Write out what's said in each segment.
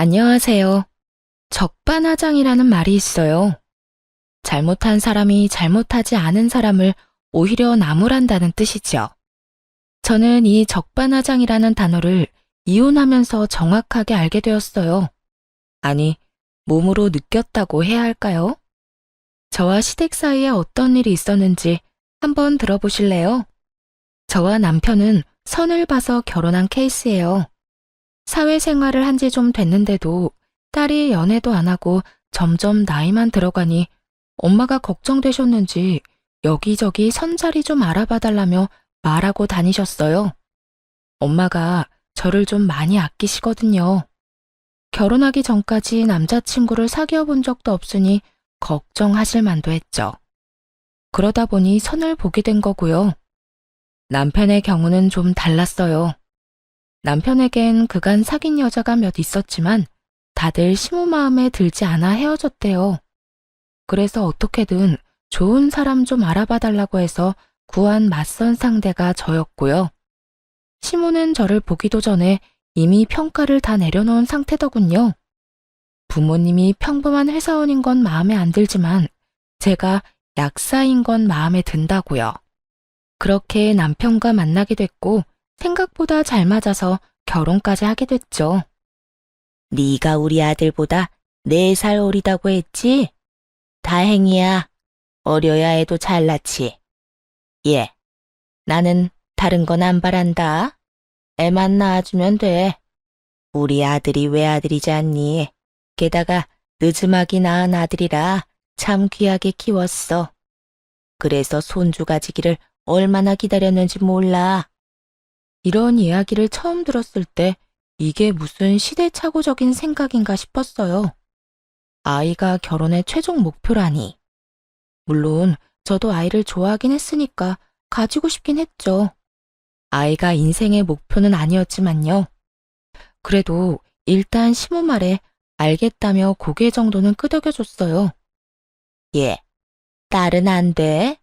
안녕하세요. 적반하장이라는 말이 있어요. 잘못한 사람이 잘못하지 않은 사람을 오히려 나무란다는 뜻이죠. 저는 이 적반하장이라는 단어를 이혼하면서 정확하게 알게 되었어요. 아니, 몸으로 느꼈다고 해야 할까요? 저와 시댁 사이에 어떤 일이 있었는지 한번 들어보실래요? 저와 남편은 선을 봐서 결혼한 케이스예요. 사회생활을 한 지 좀 됐는데도 딸이 연애도 안 하고 점점 나이만 들어가니 엄마가 걱정되셨는지 여기저기 선자리 좀 알아봐 달라며 말하고 다니셨어요. 엄마가 저를 좀 많이 아끼시거든요. 결혼하기 전까지 남자친구를 사귀어 본 적도 없으니 걱정하실 만도 했죠. 그러다 보니 선을 보게 된 거고요. 남편의 경우는 좀 달랐어요. 남편에겐 그간 사귄 여자가 몇 있었지만 다들 시모 마음에 들지 않아 헤어졌대요. 그래서 어떻게든 좋은 사람 좀 알아봐 달라고 해서 구한 맞선 상대가 저였고요. 시모는 저를 보기도 전에 이미 평가를 다 내려놓은 상태더군요. 부모님이 평범한 회사원인 건 마음에 안 들지만 제가 약사인 건 마음에 든다고요. 그렇게 남편과 만나게 됐고 생각보다 잘 맞아서 결혼까지 하게 됐죠. 네가 우리 아들보다 4살 어리다고 했지? 다행이야. 어려야 해도 잘났지. 예, 나는 다른 건 안 바란다. 애만 낳아주면 돼. 우리 아들이 외아들이지 않니? 게다가 늦음하기 낳은 아들이라 참 귀하게 키웠어. 그래서 손주 가지기를 얼마나 기다렸는지 몰라. 이런 이야기를 처음 들었을 때 이게 무슨 시대착오적인 생각인가 싶었어요. 아이가 결혼의 최종 목표라니. 물론 저도 아이를 좋아하긴 했으니까 가지고 싶긴 했죠. 아이가 인생의 목표는 아니었지만요. 그래도 일단 시모 말에 알겠다며 고개 정도는 끄덕여줬어요. 예, 딸은 안 돼.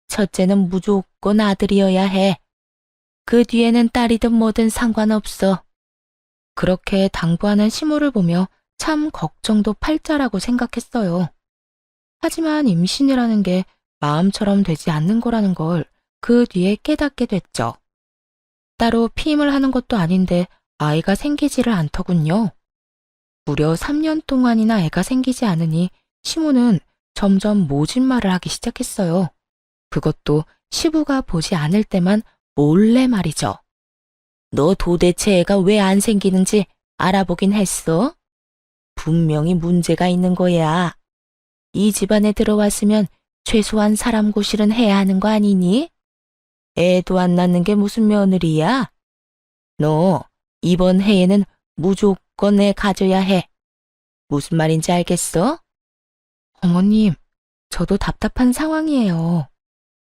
첫째는 무조건 아들이어야 해. 그 뒤에는 딸이든 뭐든 상관없어. 그렇게 당부하는 시모를 보며 참 걱정도 팔자라고 생각했어요. 하지만 임신이라는 게 마음처럼 되지 않는 거라는 걸 그 뒤에 깨닫게 됐죠. 따로 피임을 하는 것도 아닌데 아이가 생기지를 않더군요. 무려 3년 동안이나 애가 생기지 않으니 시모는 점점 모진 말을 하기 시작했어요. 그것도 시부가 보지 않을 때만 몰래 말이죠. 너 도대체 애가 왜 안 생기는지 알아보긴 했어? 분명히 문제가 있는 거야. 이 집안에 들어왔으면 최소한 사람 고실은 해야 하는 거 아니니? 애도 안 낳는 게 무슨 며느리야? 너 이번 해에는 무조건 애 가져야 해. 무슨 말인지 알겠어? 어머님, 저도 답답한 상황이에요.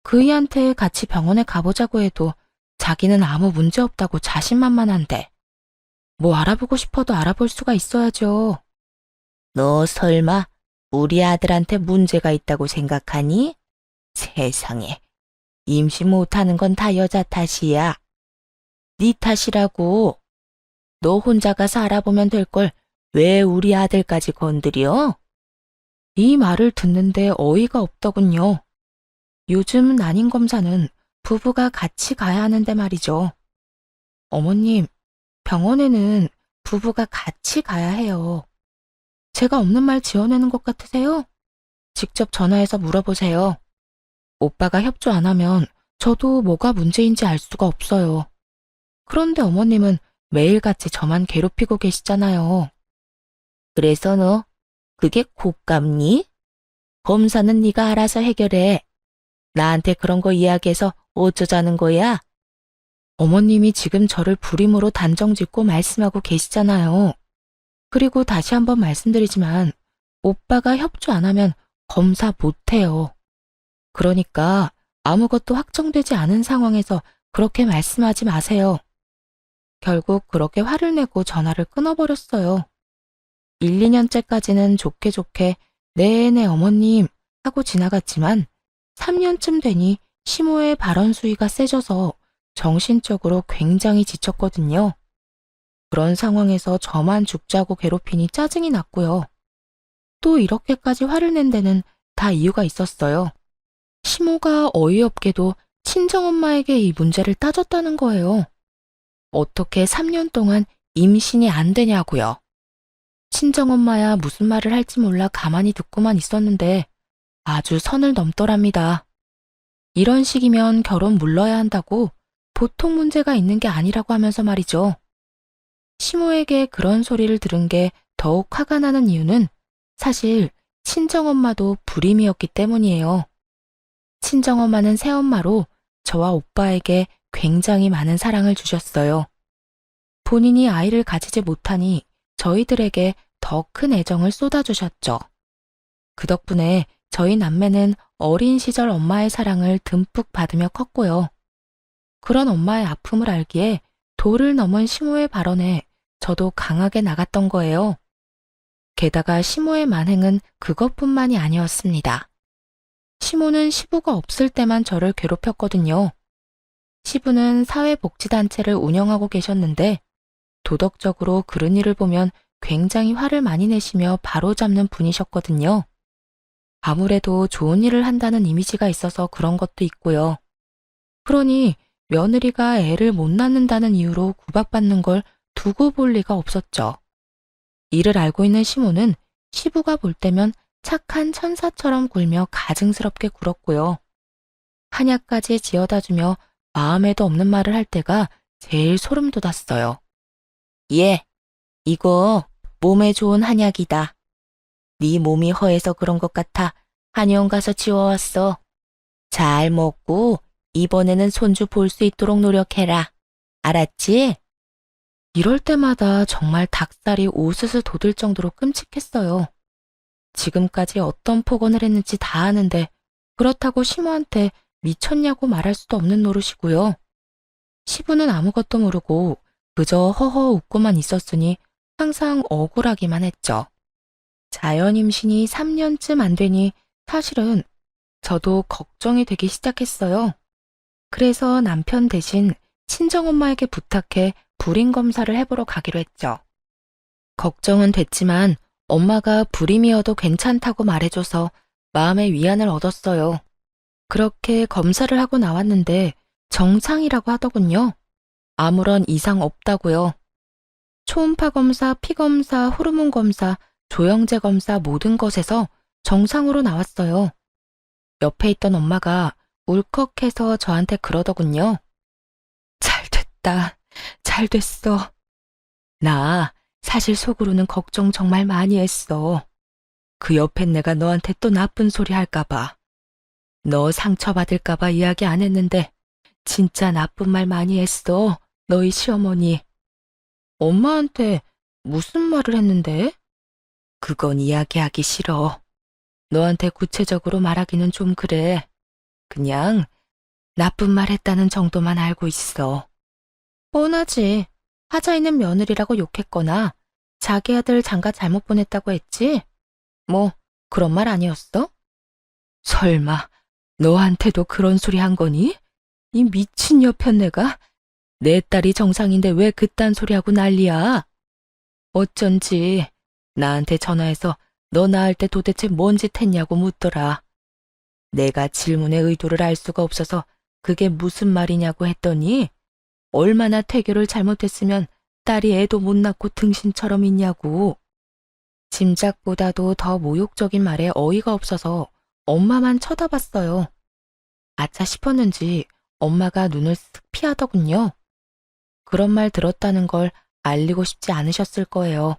그이한테 같이 병원에 가보자고 해도 자기는 아무 문제 없다고 자신만만한데 뭐 알아보고 싶어도 알아볼 수가 있어야죠. 너 설마 우리 아들한테 문제가 있다고 생각하니? 세상에, 임신 못하는 건 다 여자 탓이야. 네 탓이라고. 너 혼자 가서 알아보면 될 걸 왜 우리 아들까지 건드려? 이 말을 듣는데 어이가 없더군요. 요즘 난임 검사는 부부가 같이 가야 하는데 말이죠. 어머님, 병원에는 부부가 같이 가야 해요. 제가 없는 말 지어내는 것 같으세요? 직접 전화해서 물어보세요. 오빠가 협조 안 하면 저도 뭐가 문제인지 알 수가 없어요. 그런데 어머님은 매일같이 저만 괴롭히고 계시잖아요. 그래서 너 그게 곶감니? 검사는 네가 알아서 해결해. 나한테 그런 거 이야기해서 어쩌자는 거야? 어머님이 지금 저를 불임으로 단정짓고 말씀하고 계시잖아요. 그리고 다시 한번 말씀드리지만 오빠가 협조 안 하면 검사 못해요. 그러니까 아무것도 확정되지 않은 상황에서 그렇게 말씀하지 마세요. 결국 그렇게 화를 내고 전화를 끊어버렸어요. 1, 2년째까지는 좋게 좋게 네네 어머님 하고 지나갔지만 3년쯤 되니 시모의 발언 수위가 세져서 정신적으로 굉장히 지쳤거든요. 그런 상황에서 저만 죽자고 괴롭히니 짜증이 났고요. 또 이렇게까지 화를 낸 데는 다 이유가 있었어요. 시모가 어이없게도 친정엄마에게 이 문제를 따졌다는 거예요. 어떻게 3년 동안 임신이 안 되냐고요. 친정엄마야 무슨 말을 할지 몰라 가만히 듣고만 있었는데 아주 선을 넘더랍니다. 이런 식이면 결혼 물러야 한다고 보통 문제가 있는 게 아니라고 하면서 말이죠. 시모에게 그런 소리를 들은 게 더욱 화가 나는 이유는 사실 친정엄마도 불임이었기 때문이에요. 친정엄마는 새엄마로 저와 오빠에게 굉장히 많은 사랑을 주셨어요. 본인이 아이를 가지지 못하니 저희들에게 더 큰 애정을 쏟아주셨죠. 그 덕분에 저희 남매는 어린 시절 엄마의 사랑을 듬뿍 받으며 컸고요. 그런 엄마의 아픔을 알기에 도를 넘은 시모의 발언에 저도 강하게 나갔던 거예요. 게다가 시모의 만행은 그것뿐만이 아니었습니다. 시모는 시부가 없을 때만 저를 괴롭혔거든요. 시부는 사회복지단체를 운영하고 계셨는데 도덕적으로 그런 일을 보면 굉장히 화를 많이 내시며 바로잡는 분이셨거든요. 아무래도 좋은 일을 한다는 이미지가 있어서 그런 것도 있고요. 그러니 며느리가 애를 못 낳는다는 이유로 구박받는 걸 두고 볼 리가 없었죠. 이를 알고 있는 시모는 시부가 볼 때면 착한 천사처럼 굴며 가증스럽게 굴었고요. 한약까지 지어다주며 마음에도 없는 말을 할 때가 제일 소름 돋았어요. 예, 이거 몸에 좋은 한약이다. 네 몸이 허해서 그런 것 같아 한의원 가서 지워왔어. 잘 먹고 이번에는 손주 볼 수 있도록 노력해라. 알았지? 이럴 때마다 정말 닭살이 오스스 돋을 정도로 끔찍했어요. 지금까지 어떤 폭언을 했는지 다 아는데 그렇다고 시모한테 미쳤냐고 말할 수도 없는 노릇이고요. 시부는 아무것도 모르고 그저 허허 웃고만 있었으니 항상 억울하기만 했죠. 자연 임신이 3년쯤 안 되니 사실은 저도 걱정이 되기 시작했어요. 그래서 남편 대신 친정엄마에게 부탁해 불임 검사를 해보러 가기로 했죠. 걱정은 됐지만 엄마가 불임이어도 괜찮다고 말해줘서 마음의 위안을 얻었어요. 그렇게 검사를 하고 나왔는데 정상이라고 하더군요. 아무런 이상 없다고요. 초음파 검사, 피 검사, 호르몬 검사, 조영제 검사 모든 것에서 정상으로 나왔어요. 옆에 있던 엄마가 울컥해서 저한테 그러더군요. 잘 됐다. 잘 됐어. 나 사실 속으로는 걱정 정말 많이 했어. 그 옆엔 내가 너한테 또 나쁜 소리 할까봐. 너 상처받을까봐 이야기 안 했는데 진짜 나쁜 말 많이 했어. 너희 시어머니. 엄마한테 무슨 말을 했는데? 그건 이야기하기 싫어. 너한테 구체적으로 말하기는 좀 그래. 그냥 나쁜 말 했다는 정도만 알고 있어. 뻔하지. 하자 있는 며느리라고 욕했거나 자기 아들 장가 잘못 보냈다고 했지? 뭐 그런 말 아니었어? 설마 너한테도 그런 소리 한 거니? 이 미친 여편네가 내 딸이 정상인데 왜 그딴 소리하고 난리야? 어쩐지 나한테 전화해서 너 낳을 때 도대체 뭔 짓 했냐고 묻더라. 내가 질문의 의도를 알 수가 없어서 그게 무슨 말이냐고 했더니 얼마나 태교를 잘못했으면 딸이 애도 못 낳고 등신처럼 있냐고. 짐작보다도 더 모욕적인 말에 어이가 없어서 엄마만 쳐다봤어요. 아차 싶었는지 엄마가 눈을 쓱 피하더군요. 그런 말 들었다는 걸 알리고 싶지 않으셨을 거예요.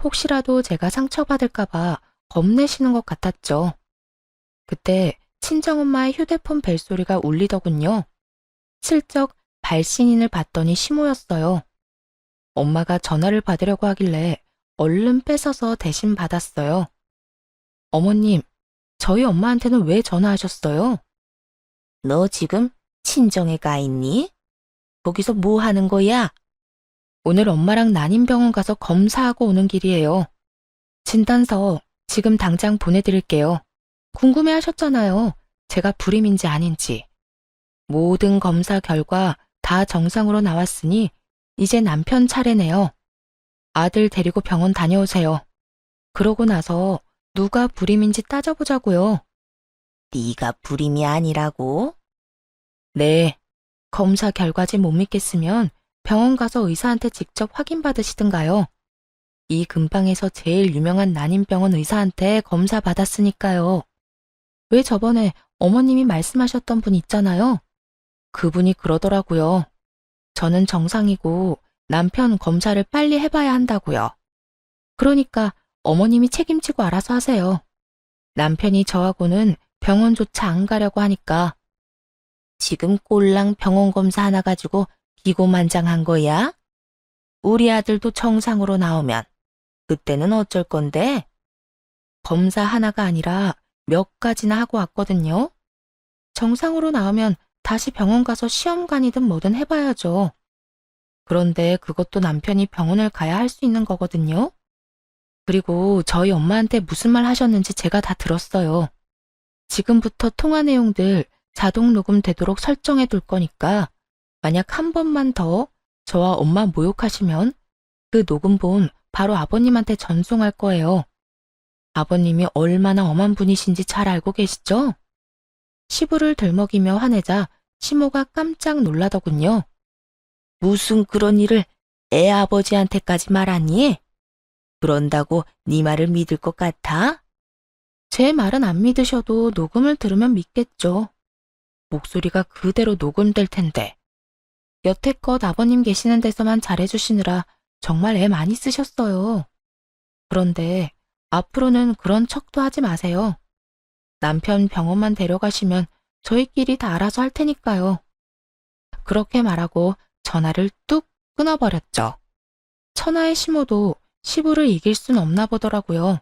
혹시라도 제가 상처받을까봐 겁내시는 것 같았죠. 그때 친정엄마의 휴대폰 벨소리가 울리더군요. 슬쩍 발신인을 봤더니 시모였어요. 엄마가 전화를 받으려고 하길래 얼른 뺏어서 대신 받았어요. 어머님, 저희 엄마한테는 왜 전화하셨어요? 너 지금 친정에 가 있니? 거기서 뭐 하는 거야? 오늘 엄마랑 난임병원 가서 검사하고 오는 길이에요. 진단서 지금 당장 보내드릴게요. 궁금해 하셨잖아요. 제가 불임인지 아닌지. 모든 검사 결과 다 정상으로 나왔으니 이제 남편 차례네요. 아들 데리고 병원 다녀오세요. 그러고 나서 누가 불임인지 따져보자고요. 네가 불임이 아니라고? 네, 검사 결과지 못 믿겠으면 병원 가서 의사한테 직접 확인받으시든가요. 이 근방에서 제일 유명한 난임병원 의사한테 검사 받았으니까요. 왜 저번에 어머님이 말씀하셨던 분 있잖아요. 그분이 그러더라고요. 저는 정상이고 남편 검사를 빨리 해봐야 한다고요. 그러니까 어머님이 책임지고 알아서 하세요. 남편이 저하고는 병원조차 안 가려고 하니까. 지금 꼴랑 병원 검사 하나 가지고 기고만장한 거야? 우리 아들도 정상으로 나오면 그때는 어쩔 건데? 검사 하나가 아니라 몇 가지나 하고 왔거든요. 정상으로 나오면 다시 병원 가서 시험관이든 뭐든 해봐야죠. 그런데 그것도 남편이 병원을 가야 할 수 있는 거거든요. 그리고 저희 엄마한테 무슨 말 하셨는지 제가 다 들었어요. 지금부터 통화 내용들 자동 녹음되도록 설정해 둘 거니까 만약 한 번만 더 저와 엄마 모욕하시면 그 녹음본 바로 아버님한테 전송할 거예요. 아버님이 얼마나 엄한 분이신지 잘 알고 계시죠? 시부를 들먹이며 화내자 시모가 깜짝 놀라더군요. 무슨 그런 일을 애 아버지한테까지 말하니? 그런다고 네 말을 믿을 것 같아? 제 말은 안 믿으셔도 녹음을 들으면 믿겠죠. 목소리가 그대로 녹음될 텐데. 여태껏 아버님 계시는 데서만 잘해주시느라 정말 애 많이 쓰셨어요. 그런데 앞으로는 그런 척도 하지 마세요. 남편 병원만 데려가시면 저희끼리 다 알아서 할 테니까요. 그렇게 말하고 전화를 뚝 끊어버렸죠. 천하의 시모도 시부를 이길 순 없나 보더라고요.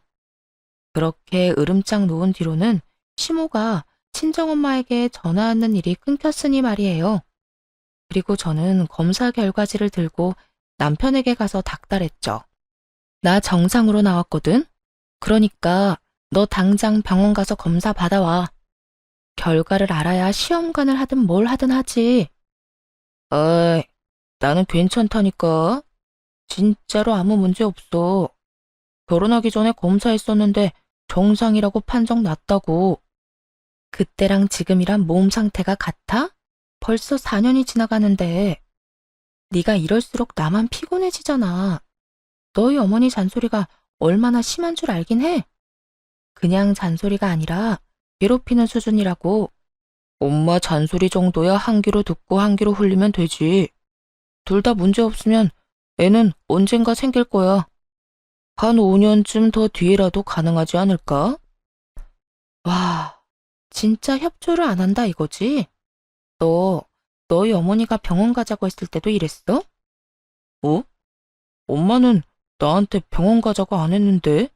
그렇게 으름장 놓은 뒤로는 시모가 친정엄마에게 전화하는 일이 끊겼으니 말이에요. 그리고 저는 검사 결과지를 들고 남편에게 가서 닥달했죠. 나 정상으로 나왔거든? 그러니까 너 당장 병원 가서 검사 받아와. 결과를 알아야 시험관을 하든 뭘 하든 하지. 어이, 나는 괜찮다니까. 진짜로 아무 문제 없어. 결혼하기 전에 검사했었는데 정상이라고 판정 났다고. 그때랑 지금이랑 몸 상태가 같아? 벌써 4년이 지나가는데. 네가 이럴수록 나만 피곤해지잖아. 너희 어머니 잔소리가 얼마나 심한 줄 알긴 해. 그냥 잔소리가 아니라 괴롭히는 수준이라고. 엄마 잔소리 정도야 한 귀로 듣고 한 귀로 흘리면 되지. 둘 다 문제 없으면 애는 언젠가 생길 거야. 한 5년쯤 더 뒤에라도 가능하지 않을까? 와, 진짜 협조를 안 한다 이거지? 너희 어머니가 병원 가자고 했을 때도 이랬어? 어? 엄마는 나한테 병원 가자고 안 했는데?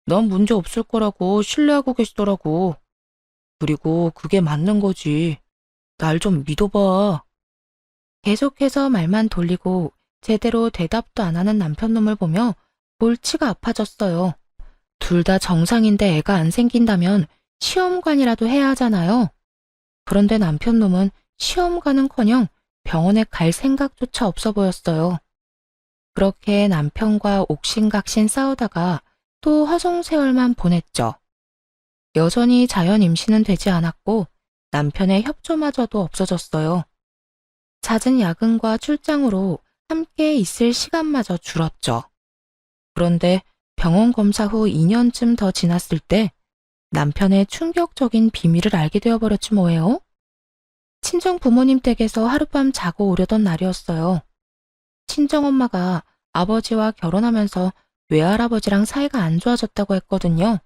난 문제 없을 거라고 신뢰하고 계시더라고. 그리고 그게 맞는 거지. 날 좀 믿어봐. 계속해서 말만 돌리고 제대로 대답도 안 하는 남편 놈을 보며 골치가 아파졌어요. 둘 다 정상인데 애가 안 생긴다면 시험관이라도 해야 하잖아요. 그런데 남편 놈은 시험관은커녕 병원에 갈 생각조차 없어 보였어요. 그렇게 남편과 옥신각신 싸우다가 또 허송세월만 보냈죠. 여전히 자연 임신은 되지 않았고 남편의 협조마저도 없어졌어요. 잦은 야근과 출장으로 함께 있을 시간마저 줄었죠. 그런데 병원 검사 후 2년쯤 더 지났을 때 남편의 충격적인 비밀을 알게 되어버렸지 뭐예요? 친정 부모님 댁에서 하룻밤 자고 오려던 날이었어요. 친정엄마가 아버지와 결혼하면서 외할아버지랑 사이가 안 좋아졌다고 했거든요.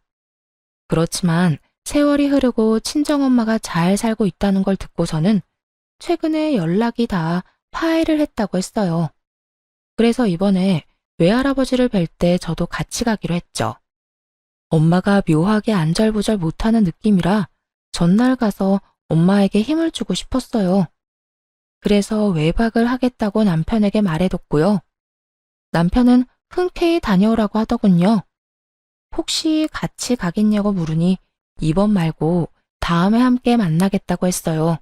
그렇지만 세월이 흐르고 친정엄마가 잘 살고 있다는 걸 듣고서는 최근에 연락이 다 파해를 했다고 했어요. 그래서 이번에 외할아버지를 뵐 때 저도 같이 가기로 했죠. 엄마가 묘하게 안절부절 못하는 느낌이라 전날 가서 엄마에게 힘을 주고 싶었어요. 그래서 외박을 하겠다고 남편에게 말해뒀고요. 남편은 흔쾌히 다녀오라고 하더군요. 혹시 같이 가겠냐고 물으니 이번 말고 다음에 함께 만나겠다고 했어요.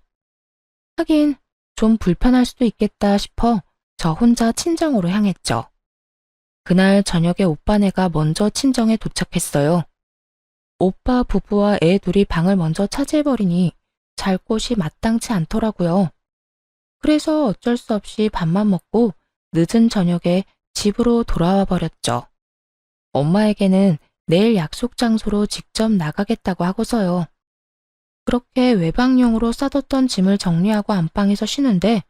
하긴 좀 불편할 수도 있겠다 싶어 저 혼자 친정으로 향했죠. 그날 저녁에 오빠네가 먼저 친정에 도착했어요. 오빠 부부와 애 둘이 방을 먼저 차지해버리니 잘 곳이 마땅치 않더라고요. 그래서 어쩔 수 없이 밥만 먹고 늦은 저녁에 집으로 돌아와 버렸죠. 엄마에게는 내일 약속 장소로 직접 나가겠다고 하고서요. 그렇게 외박용으로 싸뒀던 짐을 정리하고 안방에서 쉬는데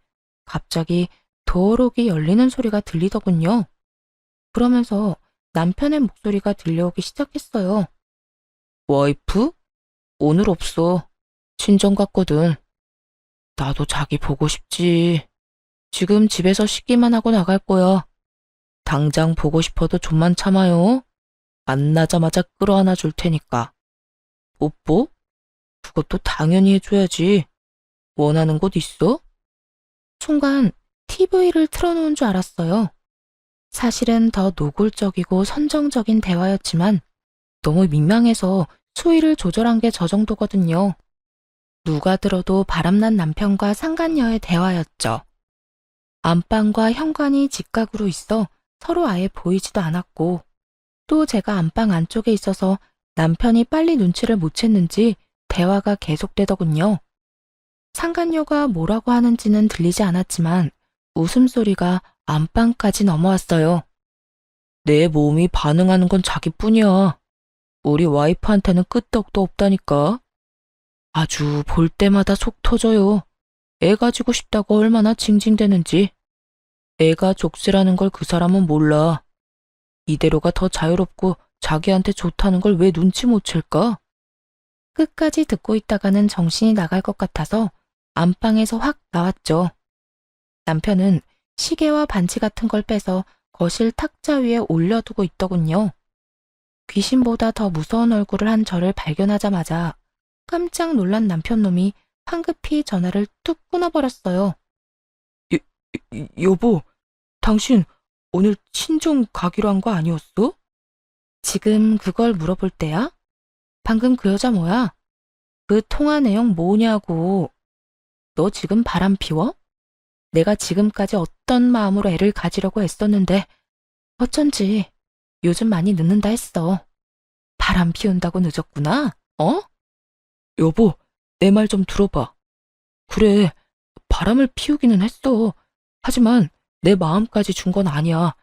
갑자기 도어록이 열리는 소리가 들리더군요. 그러면서 남편의 목소리가 들려오기 시작했어요. 와이프? 오늘 없어. 친정 갔거든. 나도 자기 보고 싶지. 지금 집에서 쉬기만 하고 나갈 거야. 당장 보고 싶어도 좀만 참아요. 만나자마자 끌어안아 줄 테니까. 뽀뽀? 그것도 당연히 해줘야지. 원하는 곳 있어? 순간 TV를 틀어놓은 줄 알았어요. 사실은 더 노골적이고 선정적인 대화였지만 너무 민망해서 수위를 조절한 게 저 정도거든요. 누가 들어도 바람난 남편과 상간녀의 대화였죠. 안방과 현관이 직각으로 있어 서로 아예 보이지도 않았고 또 제가 안방 안쪽에 있어서 남편이 빨리 눈치를 못 챘는지 대화가 계속되더군요. 상간녀가 뭐라고 하는지는 들리지 않았지만 웃음소리가 안방까지 넘어왔어요. 내 몸이 반응하는 건 자기뿐이야. 우리 와이프한테는 끄떡도 없다니까. 아주 볼 때마다 속 터져요. 애 가지고 싶다고 얼마나 징징대는지. 애가 족쇄라는 걸 그 사람은 몰라. 이대로가 더 자유롭고 자기한테 좋다는 걸 왜 눈치 못 챌까? 끝까지 듣고 있다가는 정신이 나갈 것 같아서 안방에서 확 나왔죠. 남편은 시계와 반지 같은 걸 빼서 거실 탁자 위에 올려두고 있더군요. 귀신보다 더 무서운 얼굴을 한 저를 발견하자마자 깜짝 놀란 남편놈이 황급히 전화를 뚝 끊어버렸어요. 여보, 당신 오늘 친정 가기로 한 거 아니었어? 지금 그걸 물어볼 때야? 방금 그 여자 뭐야? 그 통화 내용 뭐냐고. 너 지금 바람 피워? 내가 지금까지 어떤 마음으로 애를 가지려고 애썼는데 어쩐지 요즘 많이 늦는다 했어. 바람 피운다고 늦었구나? 어? 여보, 내 말 좀 들어봐. 그래, 바람을 피우기는 했어. 하지만 내 마음까지 준 건 아니야.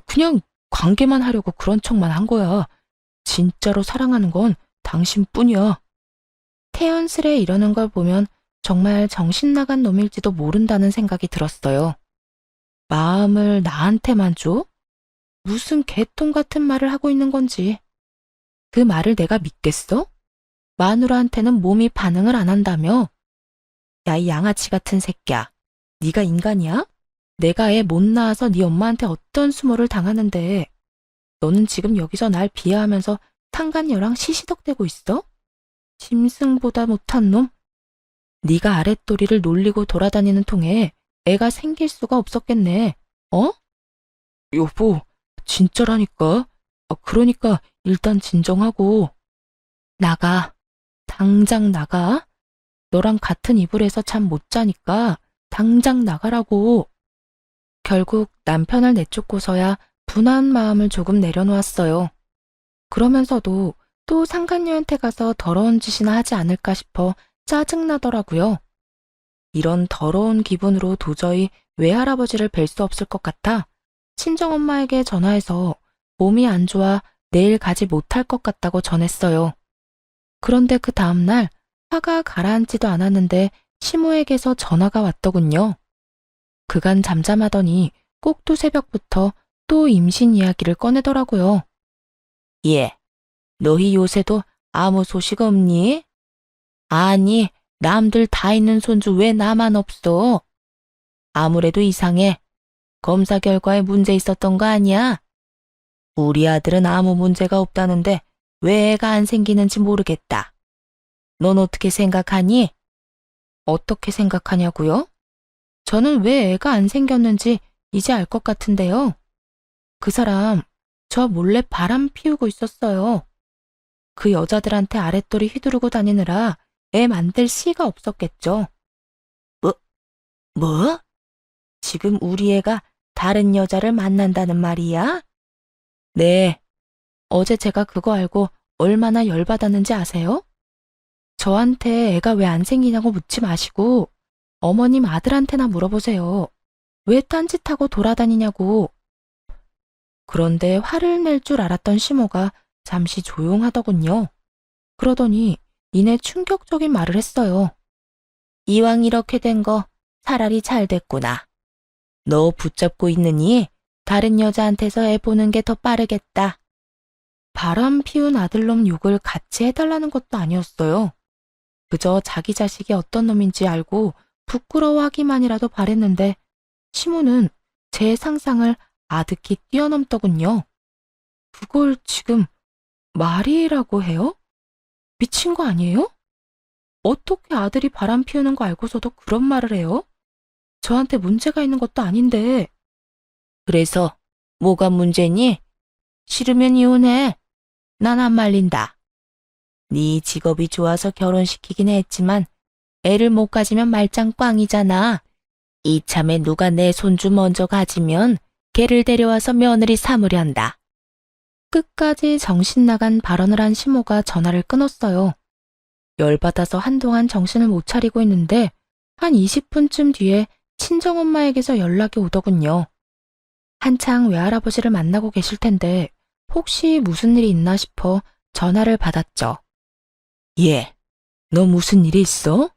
그냥 관계만 하려고 그런 척만 한 거야. 진짜로 사랑하는 건 당신뿐이야. 태연스레 이러는 걸 보면 정말 정신 나간 놈일지도 모른다는 생각이 들었어요. 마음을 나한테만 줘? 무슨 개똥 같은 말을 하고 있는 건지. 그 말을 내가 믿겠어? 마누라한테는 몸이 반응을 안 한다며? 야, 이 양아치 같은 새끼야. 네가 인간이야? 내가 애 못 낳아서 네 엄마한테 어떤 수모를 당하는데 너는 지금 여기서 날 비하하면서 상간녀랑 시시덕대고 있어? 짐승보다 못한 놈? 네가 아랫도리를 놀리고 돌아다니는 통에 애가 생길 수가 없었겠네. 어? 여보, 진짜라니까. 그러니까 일단 진정하고. 나가. 당장 나가. 너랑 같은 이불에서 잠 못 자니까 당장 나가라고. 결국 남편을 내쫓고서야 분한 마음을 조금 내려놓았어요. 그러면서도 또 상간녀한테 가서 더러운 짓이나 하지 않을까 싶어 짜증나더라고요. 이런 더러운 기분으로 도저히 외할아버지를 뵐 수 없을 것 같아 친정엄마에게 전화해서 몸이 안 좋아 내일 가지 못할 것 같다고 전했어요. 그런데 그 다음날 화가 가라앉지도 않았는데 시모에게서 전화가 왔더군요. 그간 잠잠하더니 꼭두 새벽부터 또 임신 이야기를 꺼내더라고요. 예, 너희 요새도 아무 소식 없니? 아니, 남들 다 있는 손주 왜 나만 없어? 아무래도 이상해. 검사 결과에 문제 있었던 거 아니야? 우리 아들은 아무 문제가 없다는데 왜 애가 안 생기는지 모르겠다. 넌 어떻게 생각하니? 어떻게 생각하냐고요? 저는 왜 애가 안 생겼는지 이제 알 것 같은데요. 그 사람 저 몰래 바람 피우고 있었어요. 그 여자들한테 아랫도리 휘두르고 다니느라 애 만들 씨가 없었겠죠. 뭐? 지금 우리 애가 다른 여자를 만난다는 말이야? 네. 어제 제가 그거 알고 얼마나 열받았는지 아세요? 저한테 애가 왜 안 생기냐고 묻지 마시고 어머님 아들한테나 물어보세요. 왜 딴짓하고 돌아다니냐고. 그런데 화를 낼 줄 알았던 시모가 잠시 조용하더군요. 그러더니 이내 충격적인 말을 했어요. 이왕 이렇게 된 거 차라리 잘 됐구나. 너 붙잡고 있느니 다른 여자한테서 애 보는 게 더 빠르겠다. 바람 피운 아들놈 욕을 같이 해달라는 것도 아니었어요. 그저 자기 자식이 어떤 놈인지 알고 부끄러워하기만이라도 바랬는데 시모는 제 상상을 아득히 뛰어넘더군요. 그걸 지금 말이라고 해요? 미친 거 아니에요? 어떻게 아들이 바람 피우는 거 알고서도 그런 말을 해요? 저한테 문제가 있는 것도 아닌데. 그래서 뭐가 문제니? 싫으면 이혼해. 난 안 말린다. 네 직업이 좋아서 결혼시키긴 했지만 애를 못 가지면 말짱 꽝이잖아. 이참에 누가 내 손주 먼저 가지면 걔를 데려와서 며느리 삼으련다. 끝까지 정신 나간 발언을 한 시모가 전화를 끊었어요. 열받아서 한동안 정신을 못 차리고 있는데 한 20분쯤 뒤에 친정엄마에게서 연락이 오더군요. 한창 외할아버지를 만나고 계실 텐데 혹시 무슨 일이 있나 싶어 전화를 받았죠. 예, 너 무슨 일이 있어?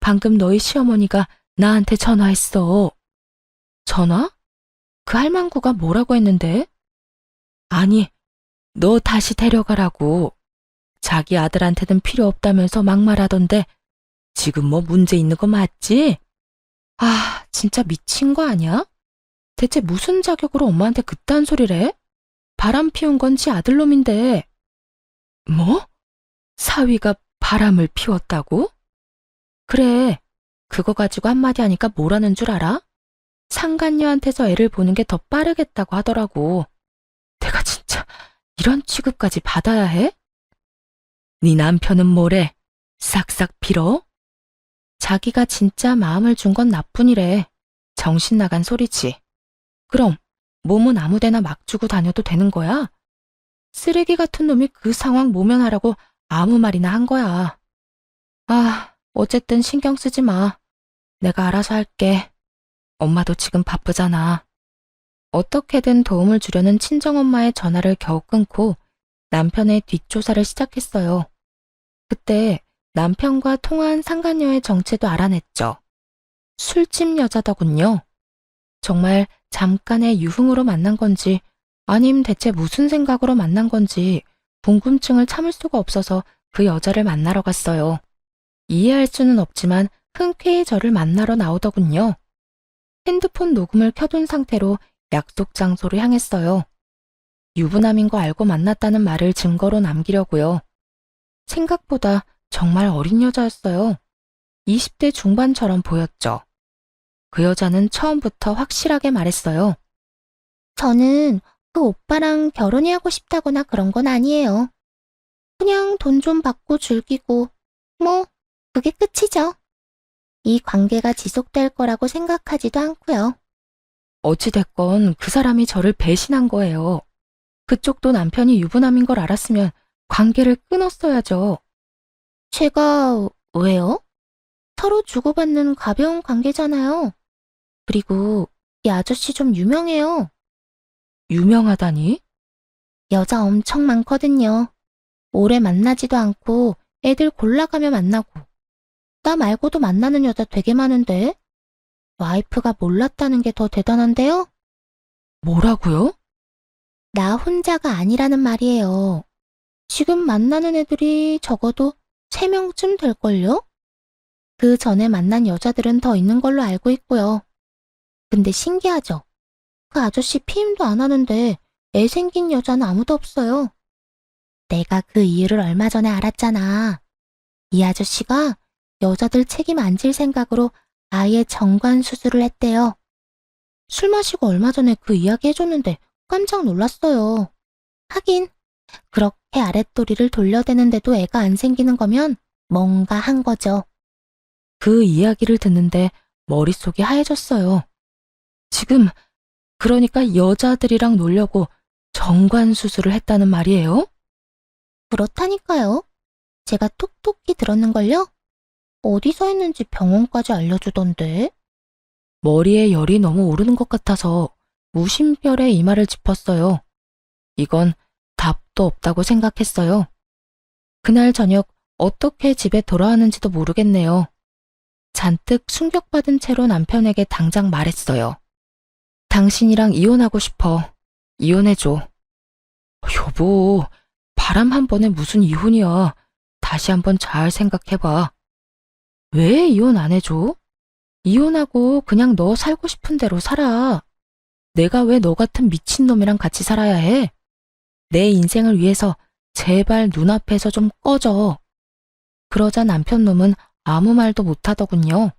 방금 너희 시어머니가 나한테 전화했어. 전화? 그 할망구가 뭐라고 했는데? 아니, 너 다시 데려가라고. 자기 아들한테는 필요 없다면서 막말하던데 지금 뭐 문제 있는 거 맞지? 아, 진짜 미친 거 아니야? 대체 무슨 자격으로 엄마한테 그딴 소리를 해? 바람 피운 건 지 아들놈인데. 뭐? 사위가 바람을 피웠다고? 그래, 그거 가지고 한마디 하니까 뭐라는 줄 알아? 상간녀한테서 애를 보는 게 더 빠르겠다고 하더라고. 내가 진짜 이런 취급까지 받아야 해? 네 남편은 뭐래? 싹싹 빌어? 자기가 진짜 마음을 준 건 나뿐이래. 정신 나간 소리지. 그럼 몸은 아무데나 막 주고 다녀도 되는 거야? 쓰레기 같은 놈이 그 상황 모면하라고 아무 말이나 한 거야. 아, 어쨌든 신경 쓰지 마. 내가 알아서 할게. 엄마도 지금 바쁘잖아. 어떻게든 도움을 주려는 친정엄마의 전화를 겨우 끊고 남편의 뒷조사를 시작했어요. 그때 남편과 통화한 상간녀의 정체도 알아냈죠. 술집 여자더군요. 정말 잠깐의 유흥으로 만난 건지 아님 대체 무슨 생각으로 만난 건지 궁금증을 참을 수가 없어서 그 여자를 만나러 갔어요. 이해할 수는 없지만 흔쾌히 저를 만나러 나오더군요. 핸드폰 녹음을 켜둔 상태로 약속 장소로 향했어요. 유부남인 거 알고 만났다는 말을 증거로 남기려고요. 생각보다 정말 어린 여자였어요. 20대 중반처럼 보였죠. 그 여자는 처음부터 확실하게 말했어요. 저는 그 오빠랑 결혼이 하고 싶다거나 그런 건 아니에요. 그냥 돈 좀 받고 즐기고, 뭐, 그게 끝이죠. 이 관계가 지속될 거라고 생각하지도 않고요. 어찌됐건 그 사람이 저를 배신한 거예요. 그쪽도 남편이 유부남인 걸 알았으면 관계를 끊었어야죠. 제가 왜요? 서로 주고받는 가벼운 관계잖아요. 그리고 이 아저씨 좀 유명해요. 유명하다니? 여자 엄청 많거든요. 오래 만나지도 않고 애들 골라가며 만나고. 나 말고도 만나는 여자 되게 많은데. 와이프가 몰랐다는 게 더 대단한데요? 뭐라고요? 나 혼자가 아니라는 말이에요. 지금 만나는 애들이 적어도 3명쯤 될걸요? 그 전에 만난 여자들은 더 있는 걸로 알고 있고요. 근데 신기하죠? 그 아저씨 피임도 안 하는데 애 생긴 여자는 아무도 없어요. 내가 그 이유를 얼마 전에 알았잖아. 이 아저씨가 여자들 책임 안 질 생각으로 아예 정관 수술을 했대요. 술 마시고 얼마 전에 그 이야기 해줬는데 깜짝 놀랐어요. 하긴 그렇게 아랫도리를 돌려대는데도 애가 안 생기는 거면 뭔가 한 거죠. 그 이야기를 듣는데 머릿속이 하얘졌어요. 지금 그러니까 여자들이랑 놀려고 정관 수술을 했다는 말이에요? 그렇다니까요. 제가 톡톡히 들었는걸요? 어디서 했는지 병원까지 알려주던데. 머리에 열이 너무 오르는 것 같아서 무심결에 이마를 짚었어요. 이건 답도 없다고 생각했어요. 그날 저녁 어떻게 집에 돌아왔는지도 모르겠네요. 잔뜩 충격받은 채로 남편에게 당장 말했어요. 당신이랑 이혼하고 싶어. 이혼해줘. 여보, 바람 한 번에 무슨 이혼이야. 다시 한번 잘 생각해봐. 왜 이혼 안 해줘? 이혼하고 그냥 너 살고 싶은 대로 살아. 내가 왜 너 같은 미친놈이랑 같이 살아야 해? 내 인생을 위해서 제발 눈앞에서 좀 꺼져. 그러자 남편놈은 아무 말도 못하더군요.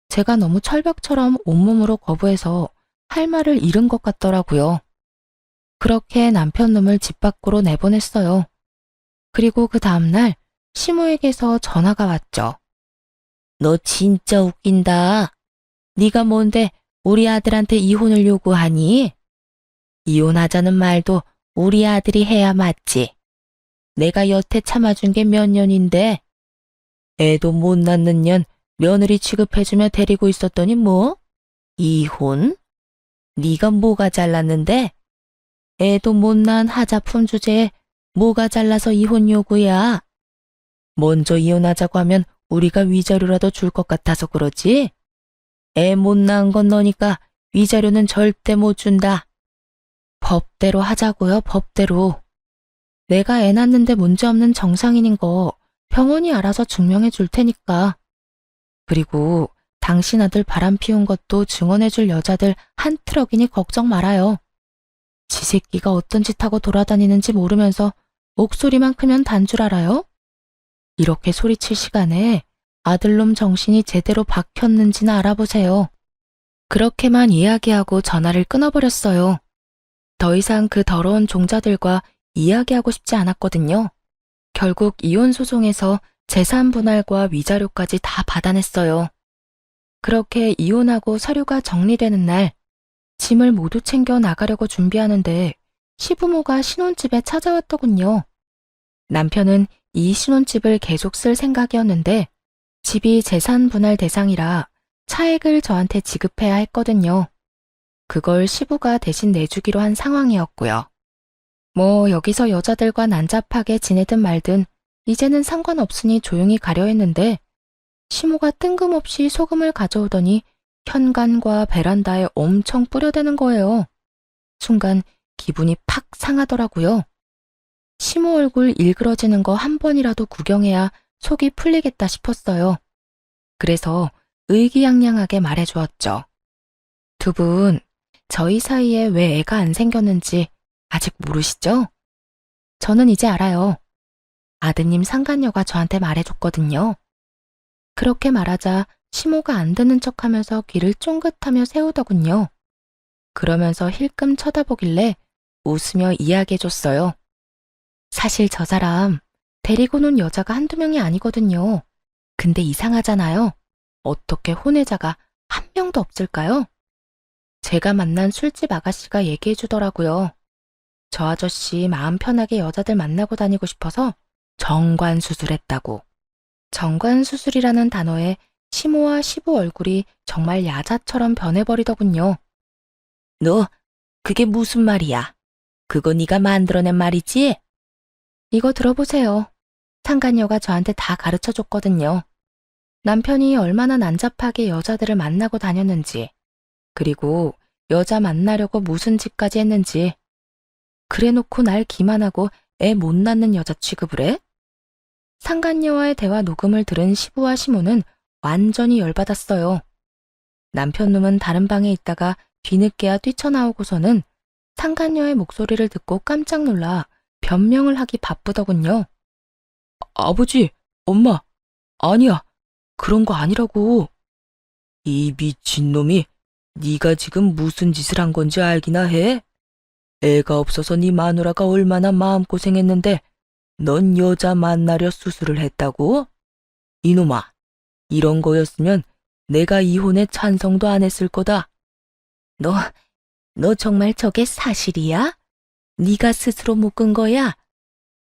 제가 너무 철벽처럼 온몸으로 거부해서 할 말을 잃은 것 같더라고요. 그렇게 남편놈을 집 밖으로 내보냈어요. 그리고 그 다음날 시모에게서 전화가 왔죠. 너 진짜 웃긴다. 네가 뭔데 우리 아들한테 이혼을 요구하니? 이혼하자는 말도 우리 아들이 해야 맞지. 내가 여태 참아준 게 몇 년인데 애도 못 낳는 년 며느리 취급해주며 데리고 있었더니 뭐? 이혼? 네가 뭐가 잘났는데? 애도 못 낳은 하자품 주제에 뭐가 잘나서 이혼 요구야? 먼저 이혼하자고 하면 우리가 위자료라도 줄 것 같아서 그러지? 애 못 낳은 건 너니까 위자료는 절대 못 준다. 법대로 하자고요, 법대로. 내가 애 낳는데 문제없는 정상인인 거 병원이 알아서 증명해 줄 테니까. 그리고 당신 아들 바람 피운 것도 증언해 줄 여자들 한 트럭이니 걱정 말아요. 지 새끼가 어떤 짓 하고 돌아다니는지 모르면서 목소리만 크면 단 줄 알아요? 이렇게 소리칠 시간에 아들놈 정신이 제대로 박혔는지나 알아보세요. 그렇게만 이야기하고 전화를 끊어버렸어요. 더 이상 그 더러운 종자들과 이야기하고 싶지 않았거든요. 결국 이혼 소송에서 재산 분할과 위자료까지 다 받아냈어요. 그렇게 이혼하고 서류가 정리되는 날, 짐을 모두 챙겨 나가려고 준비하는데 시부모가 신혼집에 찾아왔더군요. 남편은 이 신혼집을 계속 쓸 생각이었는데 집이 재산 분할 대상이라 차액을 저한테 지급해야 했거든요. 그걸 시부가 대신 내주기로 한 상황이었고요. 뭐 여기서 여자들과 난잡하게 지내든 말든 이제는 상관없으니 조용히 가려 했는데 시모가 뜬금없이 소금을 가져오더니 현관과 베란다에 엄청 뿌려대는 거예요. 순간 기분이 팍 상하더라고요. 시모 얼굴 일그러지는 거 한 번이라도 구경해야 속이 풀리겠다 싶었어요. 그래서 의기양양하게 말해주었죠. 두 분, 저희 사이에 왜 애가 안 생겼는지 아직 모르시죠? 저는 이제 알아요. 아드님 상간녀가 저한테 말해줬거든요. 그렇게 말하자 시모가 안 듣는 척하면서 귀를 쫑긋하며 세우더군요. 그러면서 힐끔 쳐다보길래 웃으며 이야기해줬어요. 사실 저 사람 데리고 논 여자가 한두 명이 아니거든요. 근데 이상하잖아요. 어떻게 혼외자가 한 명도 없을까요? 제가 만난 술집 아가씨가 얘기해주더라고요. 저 아저씨 마음 편하게 여자들 만나고 다니고 싶어서 정관 수술했다고. 정관 수술이라는 단어에 시모와 시부 얼굴이 정말 야자처럼 변해버리더군요. 너, 그게 무슨 말이야? 그거 네가 만들어낸 말이지? 이거 들어보세요. 상간녀가 저한테 다 가르쳐줬거든요. 남편이 얼마나 난잡하게 여자들을 만나고 다녔는지, 그리고 여자 만나려고 무슨 짓까지 했는지. 그래놓고 날 기만하고 애 못 낳는 여자 취급을 해? 상간녀와의 대화 녹음을 들은 시부와 시모는 완전히 열받았어요. 남편놈은 다른 방에 있다가 뒤늦게야 뛰쳐나오고서는 상간녀의 목소리를 듣고 깜짝 놀라 변명을 하기 바쁘더군요. 아버지, 엄마, 아니야. 그런 거 아니라고. 이 미친놈이 네가 지금 무슨 짓을 한 건지 알기나 해? 애가 없어서 네 마누라가 얼마나 마음고생했는데 넌 여자 만나려 수술을 했다고? 이놈아, 이런 거였으면 내가 이혼에 찬성도 안 했을 거다. 너 정말 저게 사실이야? 네가 스스로 묶은 거야?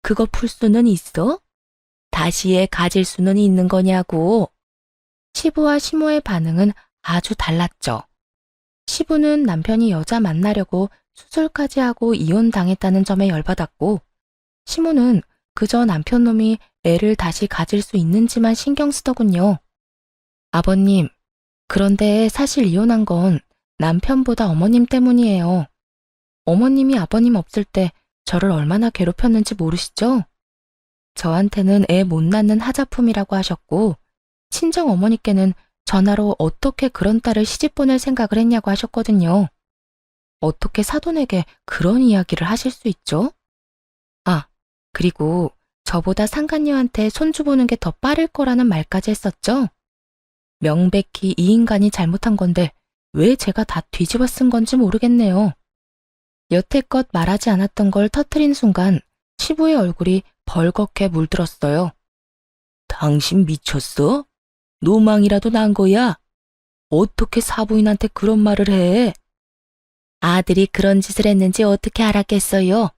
그거 풀 수는 있어? 다시 애 가질 수는 있는 거냐고. 시부와 시모의 반응은 아주 달랐죠. 시부는 남편이 여자 만나려고 수술까지 하고 이혼당했다는 점에 열받았고, 시모는 그저 남편 놈이 애를 다시 가질 수 있는지만 신경 쓰더군요. 아버님, 그런데 사실 이혼한 건 남편보다 어머님 때문이에요. 어머님이 아버님 없을 때 저를 얼마나 괴롭혔는지 모르시죠? 저한테는 애 못 낳는 하자품이라고 하셨고, 친정 어머니께는 전화로 어떻게 그런 딸을 시집 보낼 생각을 했냐고 하셨거든요. 어떻게 사돈에게 그런 이야기를 하실 수 있죠? 아, 그리고 저보다 상간녀한테 손주 보는 게 더 빠를 거라는 말까지 했었죠? 명백히 이 인간이 잘못한 건데 왜 제가 다 뒤집어 쓴 건지 모르겠네요. 여태껏 말하지 않았던 걸 터트린 순간 시부의 얼굴이 벌겋게 물들었어요. 당신 미쳤어? 노망이라도 난 거야? 어떻게 사부인한테 그런 말을 해? 아들이 그런 짓을 했는지 어떻게 알았겠어요?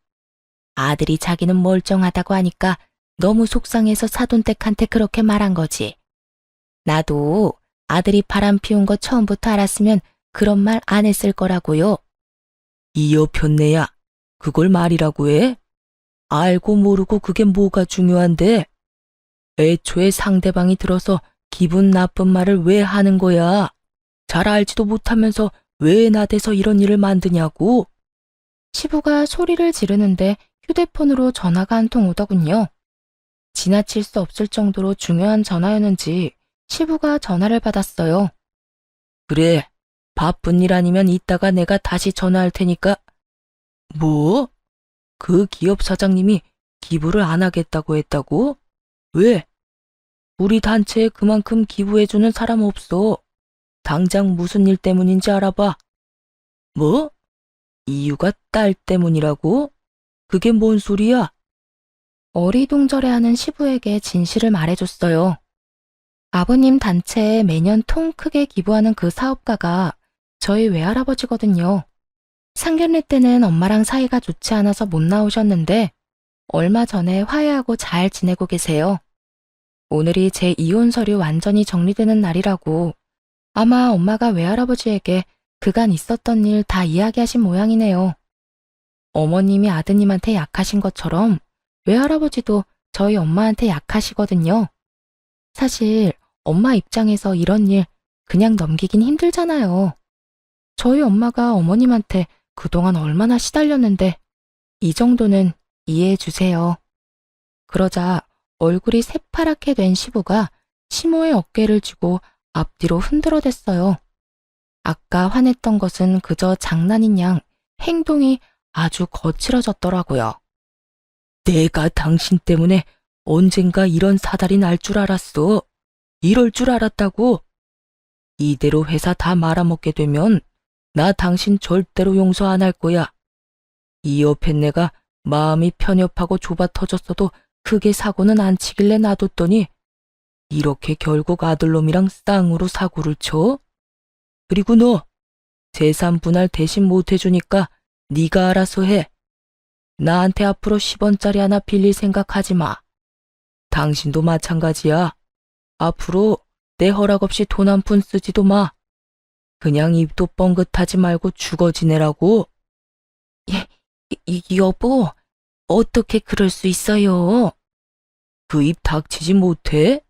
아들이 자기는 멀쩡하다고 하니까 너무 속상해서 사돈댁한테 그렇게 말한 거지. 나도 아들이 바람 피운 거 처음부터 알았으면 그런 말 안 했을 거라고요. 이 여편네야, 그걸 말이라고 해? 알고 모르고 그게 뭐가 중요한데? 애초에 상대방이 들어서 기분 나쁜 말을 왜 하는 거야? 잘 알지도 못하면서 왜 나대서 이런 일을 만드냐고? 시부가 소리를 지르는데 휴대폰으로 전화가 한 통 오더군요. 지나칠 수 없을 정도로 중요한 전화였는지 시부가 전화를 받았어요. 그래, 바쁜 일 아니면 이따가 내가 다시 전화할 테니까. 뭐? 그 기업 사장님이 기부를 안 하겠다고 했다고? 왜? 우리 단체에 그만큼 기부해주는 사람 없어. 당장 무슨 일 때문인지 알아봐. 뭐? 이유가 딸 때문이라고? 그게 뭔 소리야? 어리둥절해하는 시부에게 진실을 말해줬어요. 아버님 단체에 매년 통 크게 기부하는 그 사업가가 저희 외할아버지거든요. 상견례 때는 엄마랑 사이가 좋지 않아서 못 나오셨는데 얼마 전에 화해하고 잘 지내고 계세요. 오늘이 제 이혼 서류 완전히 정리되는 날이라고 아마 엄마가 외할아버지에게 그간 있었던 일 다 이야기하신 모양이네요. 어머님이 아드님한테 약하신 것처럼 외할아버지도 저희 엄마한테 약하시거든요. 사실 엄마 입장에서 이런 일 그냥 넘기긴 힘들잖아요. 저희 엄마가 어머님한테 그동안 얼마나 시달렸는데 이 정도는 이해해 주세요. 그러자 얼굴이 새파랗게 된 시부가 시모의 어깨를 쥐고 앞뒤로 흔들어댔어요. 아까 화냈던 것은 그저 장난인 양 행동이 아주 거칠어졌더라고요. 내가 당신 때문에 언젠가 이런 사달이 날 줄 알았어. 이럴 줄 알았다고. 이대로 회사 다 말아먹게 되면 나 당신 절대로 용서 안 할 거야. 이 옆에 내가 마음이 편협하고 좁아 터졌어도 크게 사고는 안 치길래 놔뒀더니 이렇게 결국 아들놈이랑 쌍으로 사고를 쳐? 그리고 너 재산 분할 대신 못 해주니까 네가 알아서 해. 나한테 앞으로 10원짜리 하나 빌릴 생각하지 마. 당신도 마찬가지야. 앞으로 내 허락 없이 돈 한 푼 쓰지도 마. 그냥 입도 뻥긋하지 말고 죽어 지내라고. 여보, 어떻게 그럴 수 있어요? 그 입 닥치지 못해?